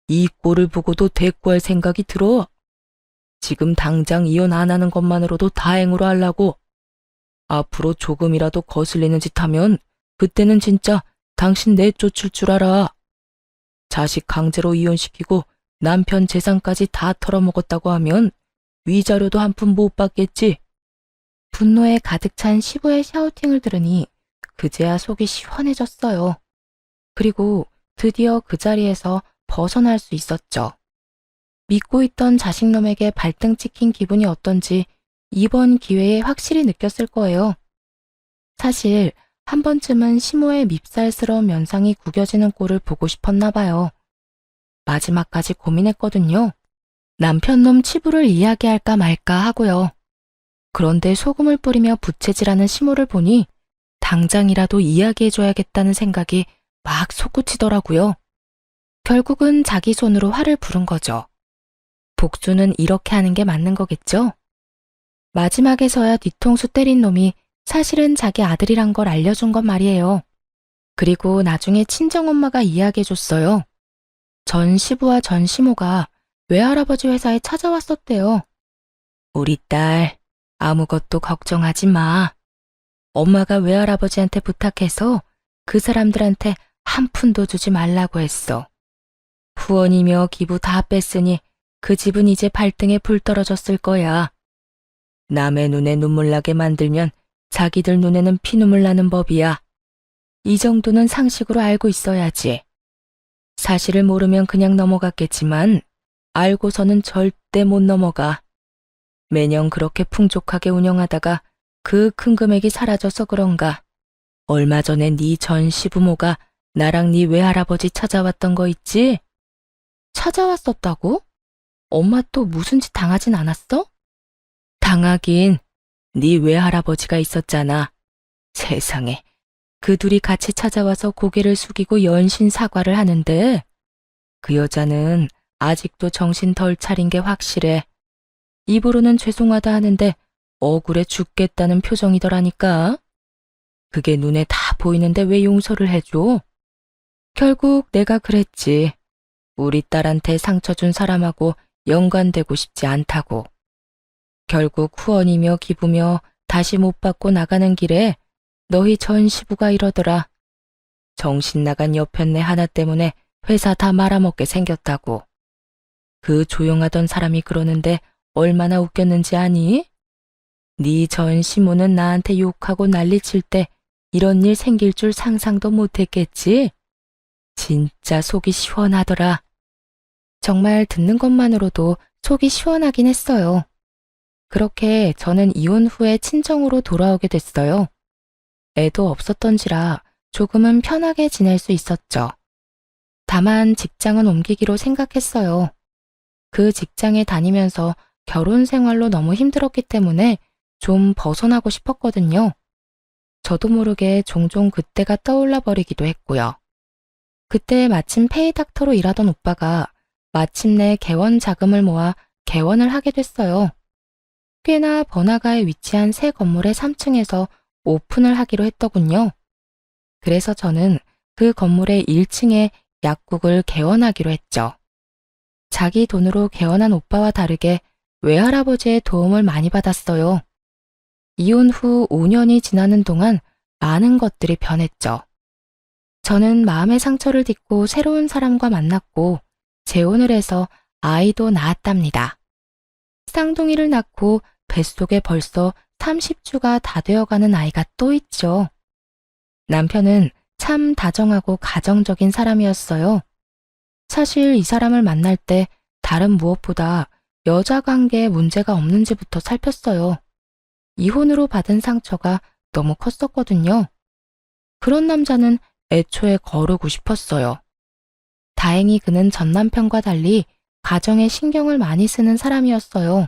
이 꼴을 보고도 대꾸할 생각이 들어. 지금 당장 이혼 안 하는 것만으로도 다행으로 하려고. 앞으로 조금이라도 거슬리는 짓 하면 그때는 진짜 당신 내쫓을 줄 알아. 자식 강제로 이혼시키고 남편 재산까지 다 털어먹었다고 하면 위자료도 한 푼 못 받겠지. 분노에 가득 찬 시부의 샤우팅을 들으니 그제야 속이 시원해졌어요. 그리고 드디어 그 자리에서 벗어날 수 있었죠. 믿고 있던 자식놈에게 발등 찍힌 기분이 어떤지 이번 기회에 확실히 느꼈을 거예요. 사실 한 번쯤은 시모의 밉살스러운 면상이 구겨지는 꼴을 보고 싶었나 봐요. 마지막까지 고민했거든요. 남편놈 치부를 이야기할까 말까 하고요. 그런데 소금을 뿌리며 부채질하는 시모를 보니 당장이라도 이야기해줘야겠다는 생각이 막 솟구치더라고요. 결국은 자기 손으로 화를 부른 거죠. 복수는 이렇게 하는 게 맞는 거겠죠? 마지막에서야 뒤통수 때린 놈이 사실은 자기 아들이란 걸 알려준 건 말이에요. 그리고 나중에 친정엄마가 이야기해줬어요. 전 시부와 전 시모가 외할아버지 회사에 찾아왔었대요. 우리 딸, 아무것도 걱정하지 마. 엄마가 외할아버지한테 부탁해서 그 사람들한테 한 푼도 주지 말라고 했어. 후원이며 기부 다 뺐으니 그 집은 이제 발등에 불 떨어졌을 거야. 남의 눈에 눈물 나게 만들면 자기들 눈에는 피눈물 나는 법이야. 이 정도는 상식으로 알고 있어야지. 사실을 모르면 그냥 넘어갔겠지만 알고서는 절대 못 넘어가. 매년 그렇게 풍족하게 운영하다가 그 큰 금액이 사라져서 그런가. 얼마 전에 네 전 시부모가 나랑 네 외할아버지 찾아왔던 거 있지? 찾아왔었다고? 엄마 또 무슨 짓 당하진 않았어? 당하긴. 네 외할아버지가 있었잖아. 세상에. 그 둘이 같이 찾아와서 고개를 숙이고 연신 사과를 하는데 그 여자는 아직도 정신 덜 차린 게 확실해. 입으로는 죄송하다 하는데 억울해 죽겠다는 표정이더라니까. 그게 눈에 다 보이는데 왜 용서를 해줘? 결국 내가 그랬지. 우리 딸한테 상처 준 사람하고 연관되고 싶지 않다고. 결국 후원이며 기부며 다시 못 받고 나가는 길에 너희 전 시부가 이러더라. 정신 나간 여편네 하나 때문에 회사 다 말아먹게 생겼다고. 그 조용하던 사람이 그러는데 얼마나 웃겼는지 아니? 네 전 시모는 나한테 욕하고 난리칠 때 이런 일 생길 줄 상상도 못했겠지? 진짜 속이 시원하더라. 정말 듣는 것만으로도 속이 시원하긴 했어요. 그렇게 저는 이혼 후에 친정으로 돌아오게 됐어요. 애도 없었던지라 조금은 편하게 지낼 수 있었죠. 다만 직장은 옮기기로 생각했어요. 그 직장에 다니면서 결혼 생활로 너무 힘들었기 때문에 좀 벗어나고 싶었거든요. 저도 모르게 종종 그때가 떠올라 버리기도 했고요. 그때 마침 페이닥터로 일하던 오빠가 마침내 개원 자금을 모아 개원을 하게 됐어요. 꽤나 번화가에 위치한 새 건물의 3층에서 오픈을 하기로 했더군요. 그래서 저는 그 건물의 1층에 약국을 개원하기로 했죠. 자기 돈으로 개원한 오빠와 다르게 외할아버지의 도움을 많이 받았어요. 이혼 후 5년이 지나는 동안 많은 것들이 변했죠. 저는 마음의 상처를 딛고 새로운 사람과 만났고 재혼을 해서 아이도 낳았답니다. 쌍둥이를 낳고 뱃속에 벌써 30주가 다 되어가는 아이가 또 있죠. 남편은 참 다정하고 가정적인 사람이었어요. 사실 이 사람을 만날 때 다른 무엇보다 여자 관계에 문제가 없는지부터 살폈어요. 이혼으로 받은 상처가 너무 컸었거든요. 그런 남자는 애초에 거르고 싶었어요. 다행히 그는 전 남편과 달리 가정에 신경을 많이 쓰는 사람이었어요.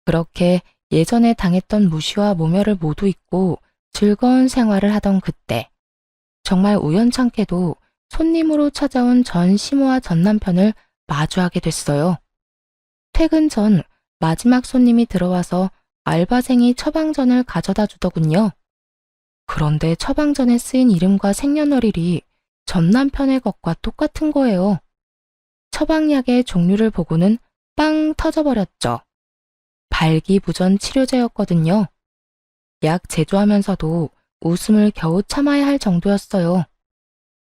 그렇게 예전에 당했던 무시와 모멸을 모두 잊고 즐거운 생활을 하던 그때, 정말 우연찮게도 손님으로 찾아온 전 시모와 전 남편을 마주하게 됐어요. 퇴근 전 마지막 손님이 들어와서 알바생이 처방전을 가져다 주더군요. 그런데 처방전에 쓰인 이름과 생년월일이 전 남편의 것과 똑같은 거예요. 처방약의 종류를 보고는 빵 터져버렸죠. 발기부전 치료제였거든요. 약 제조하면서도 웃음을 겨우 참아야 할 정도였어요.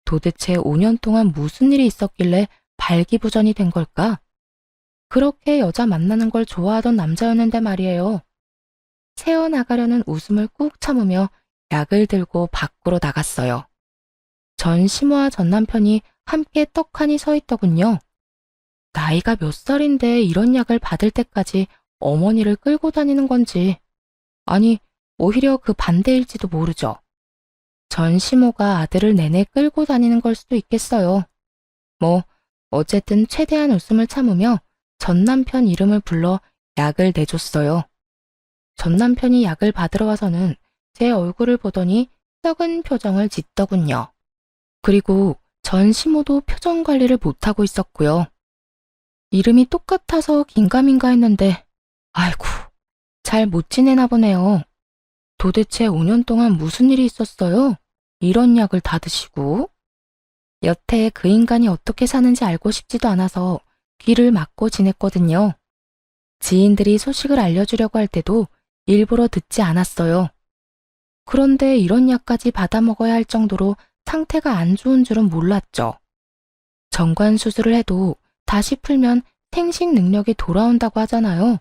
도대체 5년 동안 무슨 일이 있었길래 발기부전이 된 걸까? 그렇게 여자 만나는 걸 좋아하던 남자였는데 말이에요. 새어나가려는 웃음을 꾹 참으며 약을 들고 밖으로 나갔어요. 전 시모와 전 남편이 함께 떡하니 서 있더군요. 나이가 몇 살인데 이런 약을 받을 때까지 어머니를 끌고 다니는 건지, 아니 오히려 그 반대일지도 모르죠. 전 시모가 아들을 내내 끌고 다니는 걸 수도 있겠어요. 뭐 어쨌든 최대한 웃음을 참으며 전 남편 이름을 불러 약을 내줬어요. 전 남편이 약을 받으러 와서는 제 얼굴을 보더니 썩은 표정을 짓더군요. 그리고 전 시모도 표정 관리를 못하고 있었고요. 이름이 똑같아서 긴가민가 했는데 아이고, 잘 못 지내나 보네요. 도대체 5년 동안 무슨 일이 있었어요? 이런 약을 다 드시고. 여태 그 인간이 어떻게 사는지 알고 싶지도 않아서 귀를 막고 지냈거든요. 지인들이 소식을 알려주려고 할 때도 일부러 듣지 않았어요. 그런데 이런 약까지 받아 먹어야 할 정도로 상태가 안 좋은 줄은 몰랐죠. 정관 수술을 해도 다시 풀면 생식 능력이 돌아온다고 하잖아요.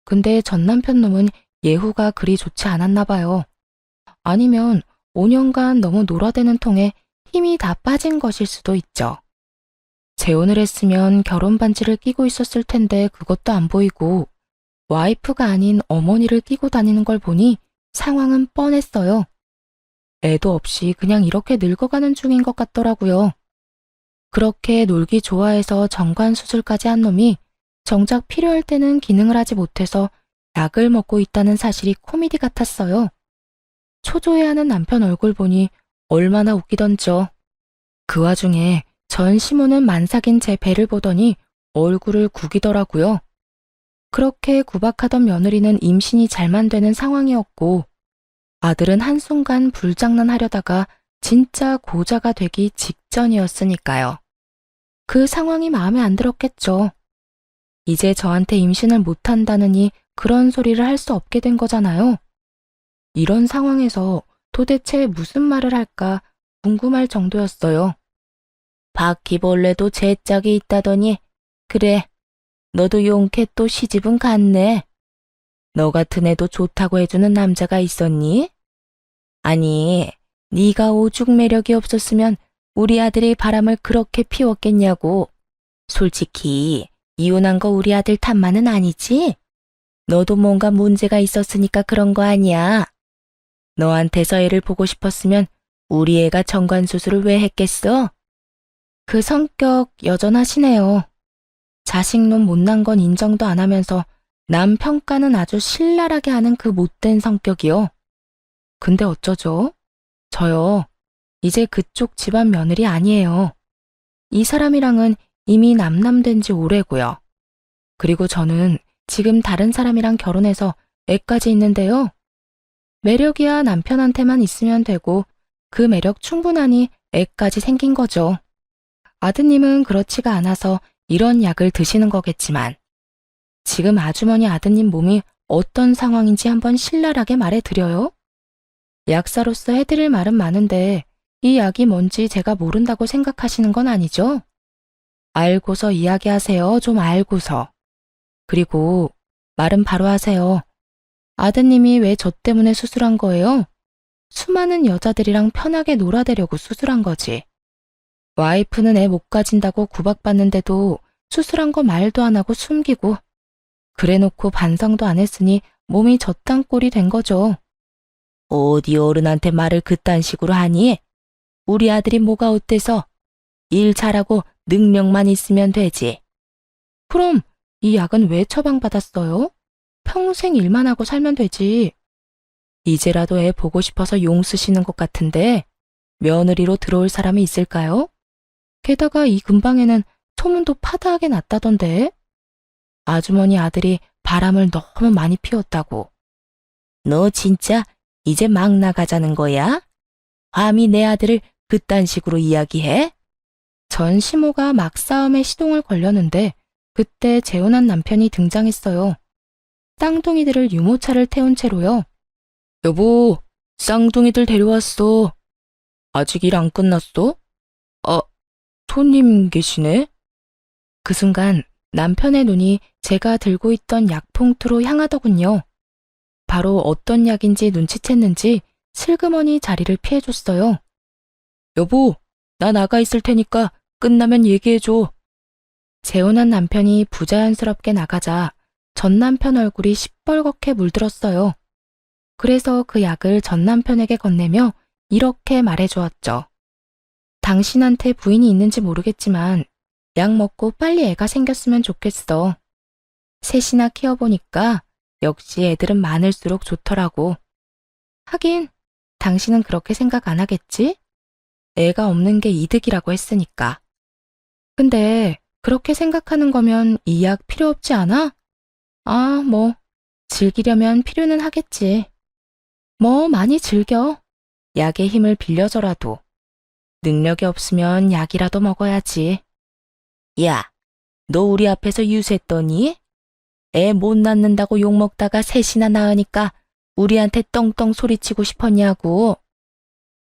근데 전 남편 놈은 예후가 그리 좋지 않았나 봐요. 아니면 5년간 너무 놀아대는 통에 힘이 다 빠진 것일 수도 있죠. 재혼을 했으면 결혼 반지를 끼고 있었을 텐데 그것도 안 보이고 와이프가 아닌 어머니를 끼고 다니는 걸 보니 상황은 뻔했어요. 애도 없이 그냥 이렇게 늙어가는 중인 것 같더라고요. 그렇게 놀기 좋아해서 정관 수술까지 한 놈이 정작 필요할 때는 기능을 하지 못해서 약을 먹고 있다는 사실이 코미디 같았어요. 초조해하는 남편 얼굴 보니 얼마나 웃기던죠. 그 와중에 전 시모는 만삭인 제 배를 보더니 얼굴을 구기더라고요. 그렇게 구박하던 며느리는 임신이 잘만 되는 상황이었고 아들은 한순간 불장난하려다가 진짜 고자가 되기 직전이었으니까요. 그 상황이 마음에 안 들었겠죠. 이제 저한테 임신을 못한다느니 그런 소리를 할 수 없게 된 거잖아요. 이런 상황에서 도대체 무슨 말을 할까 궁금할 정도였어요. 바퀴벌레도 제 짝이 있다더니 그래, 너도 용케 또 시집은 갔네. 너 같은 애도 좋다고 해주는 남자가 있었니? 아니, 네가 오죽 매력이 없었으면 우리 아들이 바람을 그렇게 피웠겠냐고. 솔직히 이혼한 거 우리 아들 탓만은 아니지? 너도 뭔가 문제가 있었으니까 그런 거 아니야. 너한테서 애를 보고 싶었으면 우리 애가 정관수술을 왜 했겠어? 그 성격 여전하시네요. 자식놈 못난 건 인정도 안 하면서 남 평가는 아주 신랄하게 하는 그 못된 성격이요. 근데 어쩌죠? 저요, 이제 그쪽 집안 며느리 아니에요. 이 사람이랑은 이미 남남된 지 오래고요. 그리고 저는 지금 다른 사람이랑 결혼해서 애까지 있는데요. 매력이야 남편한테만 있으면 되고 그 매력 충분하니 애까지 생긴 거죠. 아드님은 그렇지가 않아서 이런 약을 드시는 거겠지만 지금 아주머니 아드님 몸이 어떤 상황인지 한번 신랄하게 말해드려요. 약사로서 해드릴 말은 많은데 이 약이 뭔지 제가 모른다고 생각하시는 건 아니죠? 알고서 이야기하세요. 좀 알고서. 그리고 말은 바로 하세요. 아드님이 왜 저 때문에 수술한 거예요? 수많은 여자들이랑 편하게 놀아대려고 수술한 거지. 와이프는 애 못 가진다고 구박받는데도 수술한 거 말도 안 하고 숨기고 그래놓고 반성도 안 했으니 몸이 저딴 꼴이 된 거죠. 어디 어른한테 말을 그딴 식으로 하니? 우리 아들이 뭐가 어때서? 일 잘하고 능력만 있으면 되지. 그럼 이 약은 왜 처방받았어요? 평생 일만 하고 살면 되지. 이제라도 애 보고 싶어서 용 쓰시는 것 같은데 며느리로 들어올 사람이 있을까요? 게다가 이 근방에는 소문도 파다하게 났다던데. 아주머니 아들이 바람을 너무 많이 피웠다고. 너 진짜 이제 막 나가자는 거야? 감히 내 아들을 그딴 식으로 이야기해? 전 시모가 막싸움에 시동을 걸렸는데 그때 재혼한 남편이 등장했어요. 쌍둥이들을 유모차를 태운 채로요. 여보, 쌍둥이들 데려왔어. 아직 일 안 끝났어? 아, 손님 계시네? 그 순간 남편의 눈이 제가 들고 있던 약봉투로 향하더군요. 바로 어떤 약인지 눈치챘는지 슬그머니 자리를 피해줬어요. 여보, 나 나가 있을 테니까 끝나면 얘기해줘. 재혼한 남편이 부자연스럽게 나가자 전 남편 얼굴이 시뻘겋게 물들었어요. 그래서 그 약을 전 남편에게 건네며 이렇게 말해주었죠. 당신한테 부인이 있는지 모르겠지만 약 먹고 빨리 애가 생겼으면 좋겠어. 셋이나 키워보니까 역시 애들은 많을수록 좋더라고. 하긴, 당신은 그렇게 생각 안 하겠지? 애가 없는 게 이득이라고 했으니까. 근데 그렇게 생각하는 거면 이 약 필요 없지 않아? 아, 뭐, 즐기려면 필요는 하겠지. 뭐, 많이 즐겨. 약의 힘을 빌려줘라도. 능력이 없으면 약이라도 먹어야지. 야, 너 우리 앞에서 유세했더니? 애 못 낳는다고 욕먹다가 셋이나 낳으니까 우리한테 떵떵 소리치고 싶었냐고.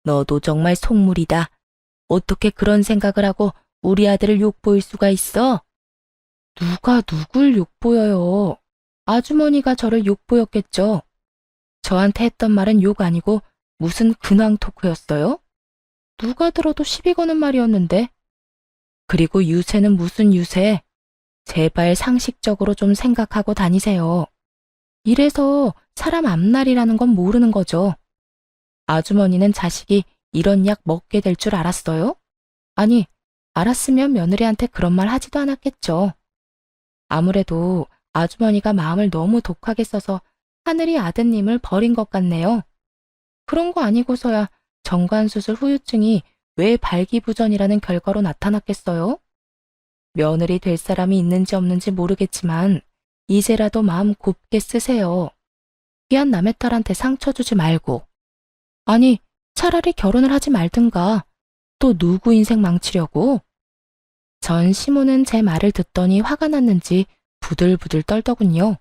너도 정말 속물이다. 어떻게 그런 생각을 하고 우리 아들을 욕보일 수가 있어? 누가 누굴 욕보여요? 아주머니가 저를 욕보였겠죠. 저한테 했던 말은 욕 아니고 무슨 근황 토크였어요? 누가 들어도 시비 거는 말이었는데. 그리고 유세는 무슨 유세? 제발 상식적으로 좀 생각하고 다니세요. 이래서 사람 앞날이라는 건 모르는 거죠. 아주머니는 자식이 이런 약 먹게 될 줄 알았어요? 아니, 알았으면 며느리한테 그런 말 하지도 않았겠죠. 아무래도 아주머니가 마음을 너무 독하게 써서 하늘이 아드님을 버린 것 같네요. 그런 거 아니고서야 정관수술 후유증이 왜 발기부전이라는 결과로 나타났겠어요? 며느리 될 사람이 있는지 없는지 모르겠지만 이제라도 마음 곱게 쓰세요. 귀한 남의 딸한테 상처 주지 말고. 아니, 차라리 결혼을 하지 말든가. 또 누구 인생 망치려고? 전 시모는 제 말을 듣더니 화가 났는지 부들부들 떨더군요.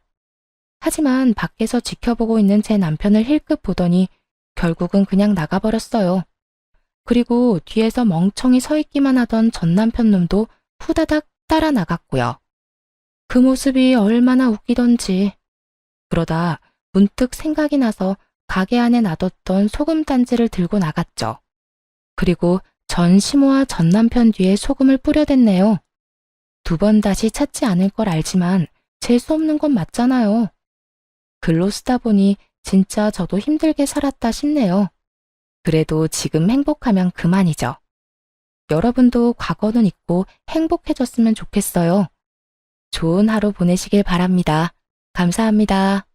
하지만 밖에서 지켜보고 있는 제 남편을 힐끗 보더니 결국은 그냥 나가버렸어요. 그리고 뒤에서 멍청이 서 있기만 하던 전 남편 놈도 후다닥 따라 나갔고요. 그 모습이 얼마나 웃기던지. 그러다 문득 생각이 나서 가게 안에 놔뒀던 소금 단지를 들고 나갔죠. 그리고 전 시모와 전 남편 뒤에 소금을 뿌려댔네요. 2번 다시 찾지 않을 걸 알지만 재수 없는 건 맞잖아요. 글로 쓰다 보니 진짜 저도 힘들게 살았다 싶네요. 그래도 지금 행복하면 그만이죠. 여러분도 과거는 잊고 행복해졌으면 좋겠어요. 좋은 하루 보내시길 바랍니다. 감사합니다.